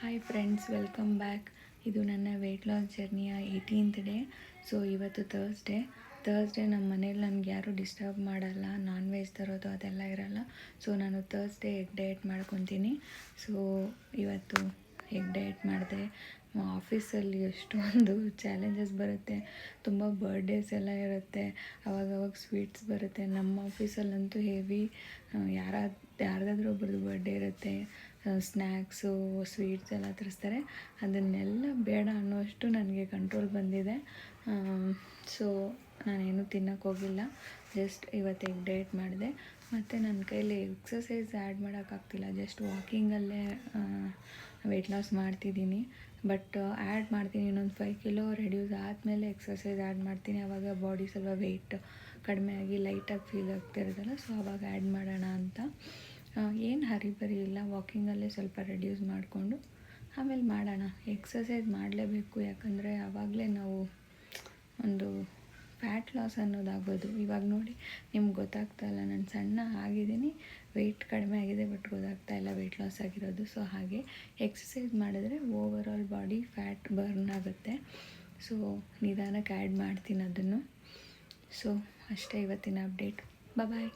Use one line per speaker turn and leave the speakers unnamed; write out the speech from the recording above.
Hi friends, welcome back. ಇದು ನನ್ನ weight loss ಜರ್ನಿಯ 18th ಡೇ. ಸೊ ಇವತ್ತು ಥರ್ಸ್ಡೇ ನಮ್ಮ ಮನೇಲಿ ನನಗೆ ಯಾರೂ ಡಿಸ್ಟರ್ಬ್ ಮಾಡಲ್ಲ, ನಾನ್ ವೆಜ್ ತರೋದು ಅದೆಲ್ಲ ಇರಲ್ಲ. ಸೊ ನಾನು ಥರ್ಸ್ಡೇ ಎಗ್ ಡಯಟ್ ಮಾಡ್ಕೊತೀನಿ. ಸೊ ಇವತ್ತು ಎಗ್ ಡಯಟ್ ಮಾಡಿದೆ. ಆಫೀಸಲ್ಲಿ ಎಷ್ಟೊಂದು ಚಾಲೆಂಜಸ್ ಬರುತ್ತೆ, ತುಂಬ ಬರ್ಡೇಸ್ ಎಲ್ಲ ಇರುತ್ತೆ, ಅವಾಗವಾಗ ಸ್ವೀಟ್ಸ್ ಬರುತ್ತೆ. ನಮ್ಮ ಆಫೀಸಲ್ಲಂತೂ ಹೆವಿ, ಯಾರ್ದಾದ್ರೂ ಒಬ್ರದ್ದು ಬರ್ಡೇ ಇರುತ್ತೆ, ಸ್ನ್ಯಾಕ್ಸು ಸ್ವೀಟ್ಸ್ ಎಲ್ಲ ತರಿಸ್ತಾರೆ. ಅದನ್ನೆಲ್ಲ ಬೇಡ ಅನ್ನೋಷ್ಟು ನನಗೆ ಕಂಟ್ರೋಲ್ ಬಂದಿದೆ. ಸೊ ನಾನೇನು ತಿನ್ನೋಕ್ಕೋಗಿಲ್ಲ, ಜಸ್ಟ್ ಇವತ್ತು ಎಗ್ ಡಯಟ್ ಮಾಡಿದೆ. ಮತ್ತು ನನ್ನ ಕೈಲಿ ಎಕ್ಸಸೈಸ್ ಆ್ಯಡ್ ಮಾಡೋಕ್ಕಾಗ್ತಿಲ್ಲ, ಜಸ್ಟ್ ವಾಕಿಂಗಲ್ಲೇ ವೆಯ್ಟ್ ಲಾಸ್ ಮಾಡ್ತಿದ್ದೀನಿ. ಬಟ್ ಆ್ಯಡ್ ಮಾಡ್ತೀನಿ, ಇನ್ನೊಂದು 5 ಕಿಲೋ ರೆಡ್ಯೂಸ್ ಆದಮೇಲೆ ಎಕ್ಸಸೈಸ್ ಆ್ಯಡ್ ಮಾಡ್ತೀನಿ. ಆವಾಗ ಬಾಡಿ ಸ್ವಲ್ಪ ವೆಯ್ಟ್ ಕಡಿಮೆ ಆಗಿ ಲೈಟಾಗಿ ಫೀಲ್ ಆಗ್ತಿರೋದಲ್ಲ, ಸೊ ಆವಾಗ ಆ್ಯಡ್ ಮಾಡೋಣ ಅಂತ. ಏನು ಹರಿಬರಿ ಇಲ್ಲ, ವಾಕಿಂಗಲ್ಲೇ ಸ್ವಲ್ಪ ರೆಡ್ಯೂಸ್ ಮಾಡಿಕೊಂಡು ಆಮೇಲೆ ಮಾಡೋಣ. ಎಕ್ಸಸೈಸ್ ಮಾಡಲೇಬೇಕು, ಯಾಕಂದರೆ ಆವಾಗಲೇ ನಾವು ಒಂದು ಫ್ಯಾಟ್ ಲಾಸ್ ಅನ್ನೋದಾಗೋದು. ಇವಾಗ ನೋಡಿ ನಿಮ್ಗೆ ಗೊತ್ತಾಗ್ತಾ ಇಲ್ಲ, ನಾನು ಸಣ್ಣ ಆಗಿದ್ದೀನಿ, ವೆಯ್ಟ್ ಕಡಿಮೆ ಆಗಿದೆ, ಬಟ್ ಗೊತ್ತಾಗ್ತಾ ಇಲ್ಲ ವೆಯ್ಟ್ ಲಾಸ್ ಆಗಿರೋದು. ಸೊ ಹಾಗೆ ಎಕ್ಸಸೈಸ್ ಮಾಡಿದ್ರೆ ಓವರಾಲ್ ಬಾಡಿ ಫ್ಯಾಟ್ ಬರ್ನ್ ಆಗುತ್ತೆ. ಸೊ ನಿಧಾನಕ್ಕೆ ಆ್ಯಡ್ ಮಾಡ್ತೀನಿ ಅದನ್ನು. ಸೊ ಅಷ್ಟೇ ಇವತ್ತಿನ ಅಪ್ಡೇಟ್. ಬಾಯ್.